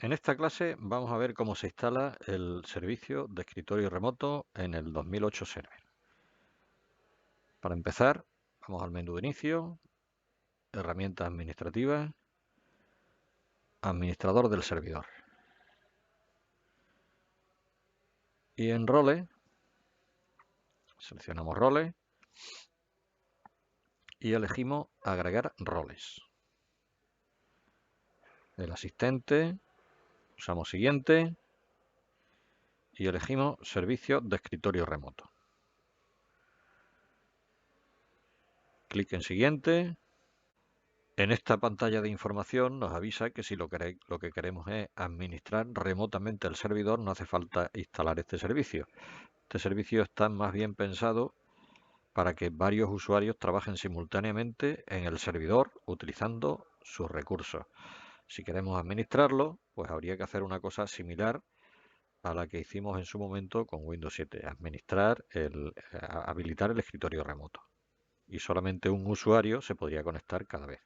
En esta clase vamos a ver cómo se instala el servicio de escritorio remoto en el 2008 Server. Para empezar, vamos al menú de inicio, herramientas administrativas, administrador del servidor. Y en roles, seleccionamos roles y elegimos agregar roles. El asistente, usamos siguiente y elegimos servicio de escritorio remoto. Clic en siguiente. En esta pantalla de información nos avisa que si lo que queremos es administrar remotamente el servidor, no hace falta instalar este servicio. Este servicio está más bien pensado para que varios usuarios trabajen simultáneamente en el servidor utilizando sus recursos. Si queremos administrarlo, pues habría que hacer una cosa similar a la que hicimos en su momento con Windows 7, habilitar el escritorio remoto. Y solamente un usuario se podría conectar cada vez.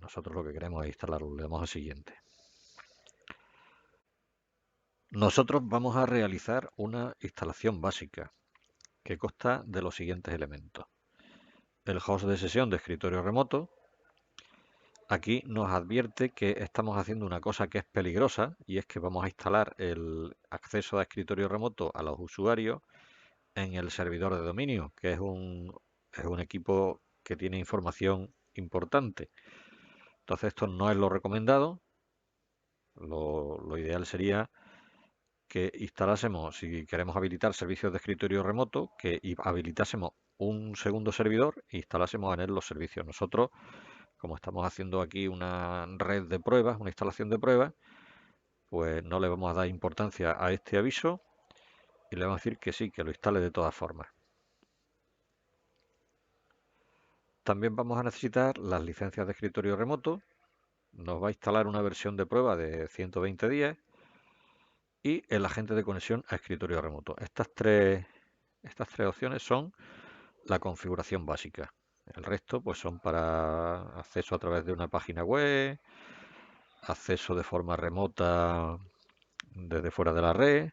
Nosotros lo que queremos es instalarlo, le damos a siguiente. Nosotros vamos a realizar una instalación básica que consta de los siguientes elementos. El host de sesión de escritorio remoto. Aquí nos advierte que estamos haciendo una cosa que es peligrosa y es que vamos a instalar el acceso a escritorio remoto a los usuarios en el servidor de dominio, que es un equipo que tiene información importante. Entonces esto no es lo recomendado. Lo ideal sería que instalásemos, si queremos habilitar servicios de escritorio remoto, que habilitásemos un segundo servidor e instalásemos en él los servicios. Nosotros, como estamos haciendo aquí una red de pruebas, una instalación de pruebas, pues no le vamos a dar importancia a este aviso y le vamos a decir que sí, que lo instale de todas formas. También vamos a necesitar las licencias de escritorio remoto. Nos va a instalar una versión de prueba de 120 días y el agente de conexión a escritorio remoto. Estas tres opciones son la configuración básica. El resto pues son para acceso a través de una página web, acceso de forma remota desde fuera de la red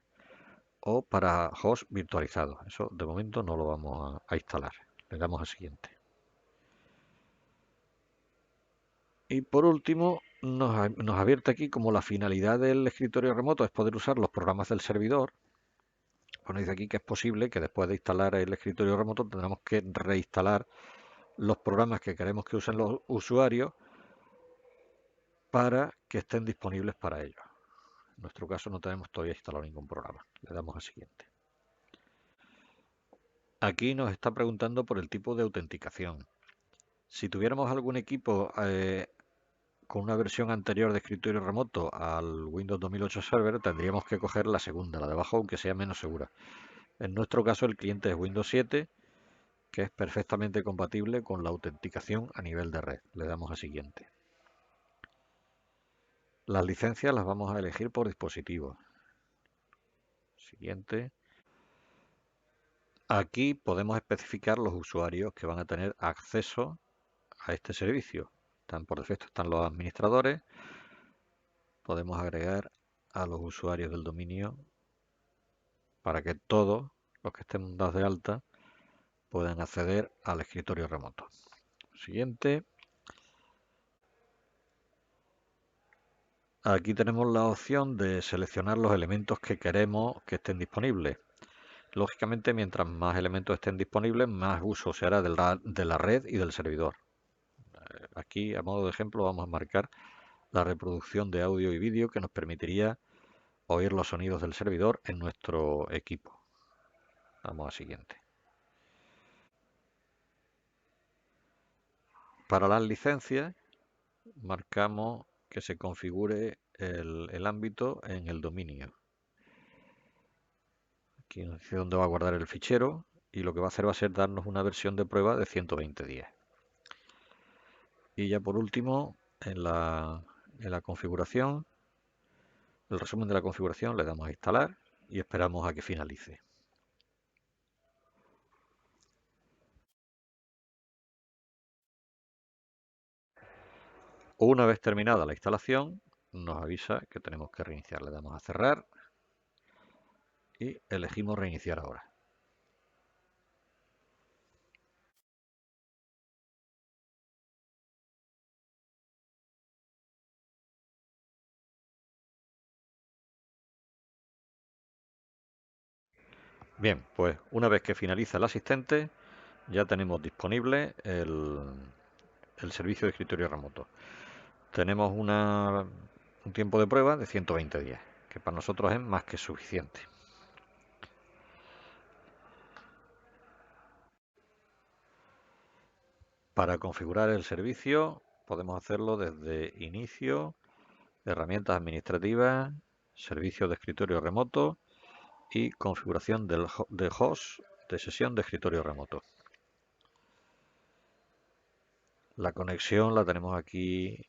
o para host virtualizado. Eso de momento no lo vamos a instalar. Le damos a siguiente. Y por último, nos advierte aquí como la finalidad del escritorio remoto es poder usar los programas del servidor. Pues nos dice aquí que es posible que después de instalar el escritorio remoto tendremos que reinstalar los programas que queremos que usen los usuarios para que estén disponibles para ellos. En nuestro caso no tenemos todavía instalado ningún programa. Le damos a siguiente. Aquí nos está preguntando por el tipo de autenticación. Si tuviéramos algún equipo con una versión anterior de escritorio remoto al Windows 2008 Server, tendríamos que coger la segunda, la de abajo, aunque sea menos segura. En nuestro caso el cliente es Windows 7, que es perfectamente compatible con la autenticación a nivel de red. Le damos a siguiente. Las licencias las vamos a elegir por dispositivo. Siguiente. Aquí podemos especificar los usuarios que van a tener acceso a este servicio. Por defecto están los administradores. Podemos agregar a los usuarios del dominio para que todos los que estén dados de alta puedan acceder al escritorio remoto. Siguiente. Aquí tenemos la opción de seleccionar los elementos que queremos que estén disponibles. Lógicamente, mientras más elementos estén disponibles, más uso se hará de la red y del servidor. Aquí, a modo de ejemplo, vamos a marcar la reproducción de audio y vídeo que nos permitiría oír los sonidos del servidor en nuestro equipo. Vamos a siguiente. Para las licencias, marcamos que se configure el ámbito en el dominio. Aquí nos dice dónde va a guardar el fichero y lo que va a hacer va a ser darnos una versión de prueba de 120 días. Y ya por último, en la configuración, el resumen de la configuración, le damos a instalar y esperamos a que finalice. Una vez terminada la instalación, nos avisa que tenemos que reiniciar. Le damos a cerrar y elegimos reiniciar ahora. Bien, pues una vez que finaliza el asistente, ya tenemos disponible el servicio de escritorio remoto. Tenemos un tiempo de prueba de 120 días, que para nosotros es más que suficiente. Para configurar el servicio podemos hacerlo desde inicio, herramientas administrativas, servicio de escritorio remoto y configuración de host de sesión de escritorio remoto. La conexión la tenemos aquí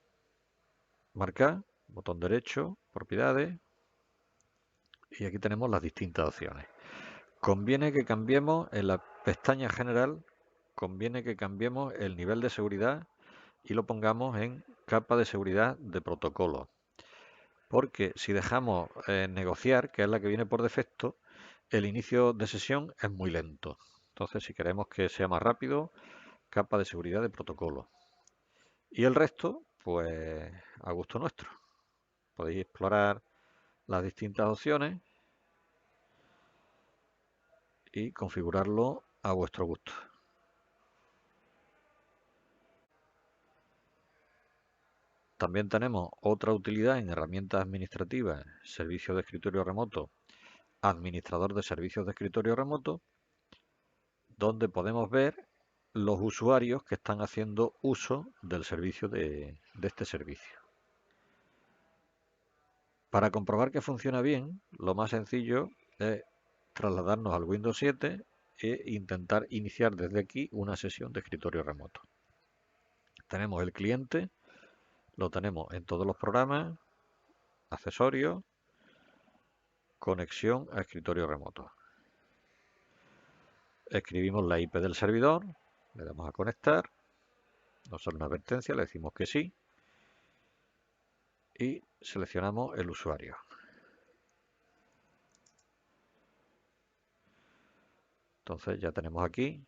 marcada, botón derecho, propiedades, y aquí tenemos las distintas opciones. Conviene que cambiemos en la pestaña general, conviene que cambiemos el nivel de seguridad y lo pongamos en capa de seguridad de protocolo. Porque si dejamos negociar, que es la que viene por defecto, el inicio de sesión es muy lento. Entonces, si queremos que sea más rápido, capa de seguridad de protocolo. Y el resto, pues a gusto nuestro. Podéis explorar las distintas opciones y configurarlo a vuestro gusto. También tenemos otra utilidad en herramientas administrativas, servicio de escritorio remoto, administrador de servicios de escritorio remoto, donde podemos ver los usuarios que están haciendo uso del servicio de este servicio. Para comprobar que funciona bien, lo más sencillo es trasladarnos al Windows 7 e intentar iniciar desde aquí una sesión de escritorio remoto. Tenemos el cliente, lo tenemos en todos los programas, accesorios, conexión a escritorio remoto. Escribimos la IP del servidor, le damos a conectar, nos sale una advertencia, le decimos que sí y seleccionamos el usuario. Entonces ya tenemos aquí,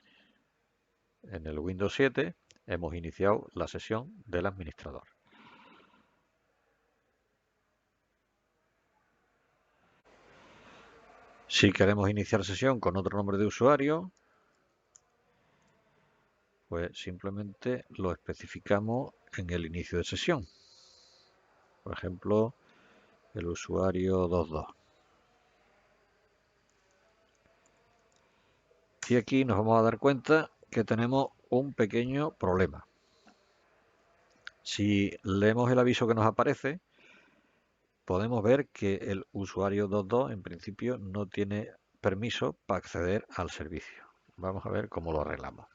en el Windows 7, hemos iniciado la sesión del administrador. Si queremos iniciar sesión con otro nombre de usuario, pues simplemente lo especificamos en el inicio de sesión. Por ejemplo, el usuario 22. Y aquí nos vamos a dar cuenta que tenemos un pequeño problema. Si leemos el aviso que nos aparece, podemos ver que el usuario 22 en principio no tiene permiso para acceder al servicio. Vamos a ver cómo lo arreglamos.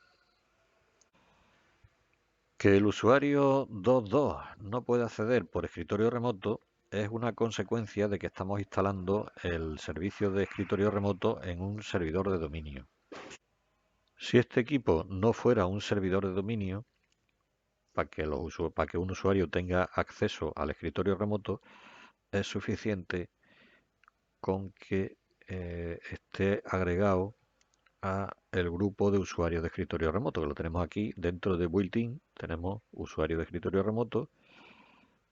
Que el usuario 22 no puede acceder por escritorio remoto es una consecuencia de que estamos instalando el servicio de escritorio remoto en un servidor de dominio. Si este equipo no fuera un servidor de dominio, para que un usuario tenga acceso al escritorio remoto, es suficiente con que esté agregado a el grupo de usuarios de escritorio remoto, que lo tenemos aquí dentro de built-in, tenemos usuario de escritorio remoto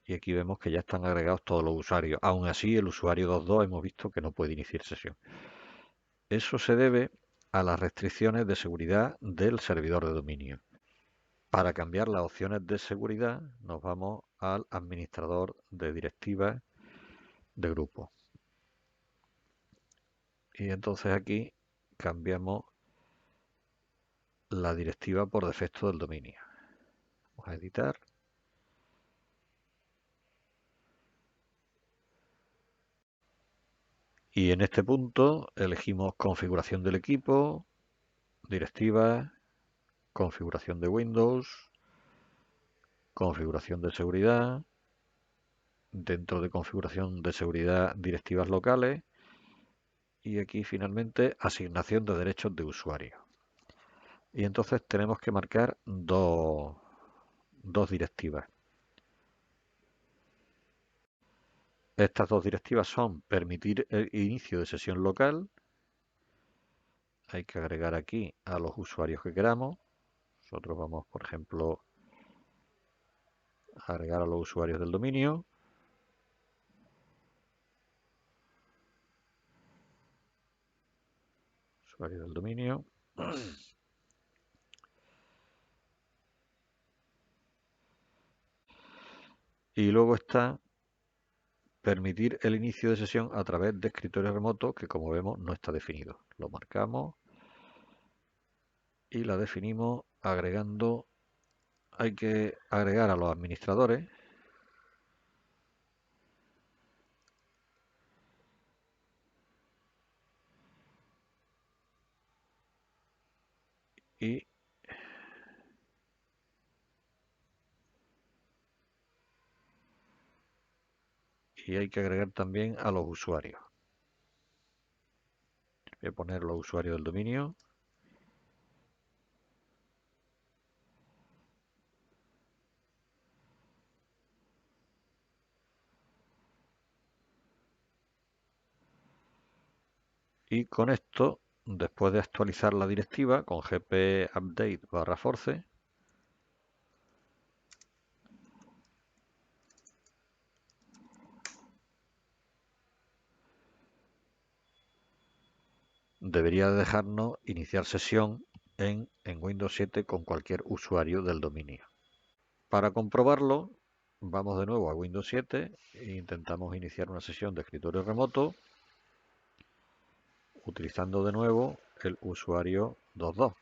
y aquí vemos que ya están agregados todos los usuarios. Aún así, el usuario 22 hemos visto que no puede iniciar sesión. Eso se debe a las restricciones de seguridad del servidor de dominio. Para cambiar las opciones de seguridad, nos vamos al administrador de directivas de grupo. Y entonces aquí cambiamos la directiva por defecto del dominio. Vamos a editar. Y en este punto elegimos configuración del equipo, directivas, configuración de Windows, configuración de seguridad, dentro de configuración de seguridad directivas locales y aquí finalmente asignación de derechos de usuario. Y entonces tenemos que marcar dos directivas. Estas dos directivas son permitir el inicio de sesión local. Hay que agregar aquí a los usuarios que queramos. Nosotros vamos, por ejemplo, a agregar a los usuarios del dominio. Usuario del dominio. Y luego está permitir el inicio de sesión a través de escritorio remoto, que como vemos no está definido. Lo marcamos y la definimos agregando, hay que agregar a los administradores y hay que agregar también a los usuarios. Voy a poner los usuarios del dominio. Y con esto, después de actualizar la directiva con gp update /force, debería dejarnos iniciar sesión en Windows 7 con cualquier usuario del dominio. Para comprobarlo, vamos de nuevo a Windows 7 e intentamos iniciar una sesión de escritorio remoto utilizando de nuevo el usuario 22.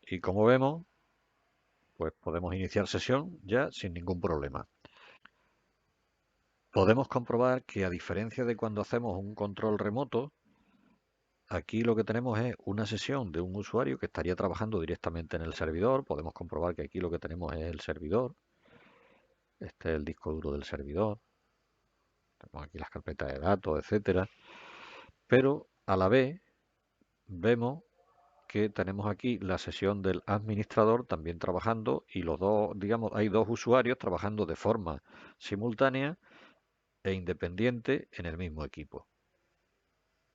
Y como vemos, pues podemos iniciar sesión ya sin ningún problema. Podemos comprobar que a diferencia de cuando hacemos un control remoto, aquí lo que tenemos es una sesión de un usuario que estaría trabajando directamente en el servidor. Podemos comprobar que aquí lo que tenemos es el servidor. Este es el disco duro del servidor. Tenemos aquí las carpetas de datos, etcétera. Pero a la vez vemos que tenemos aquí la sesión del administrador también trabajando y los dos, digamos, hay dos usuarios trabajando de forma simultánea e independiente en el mismo equipo.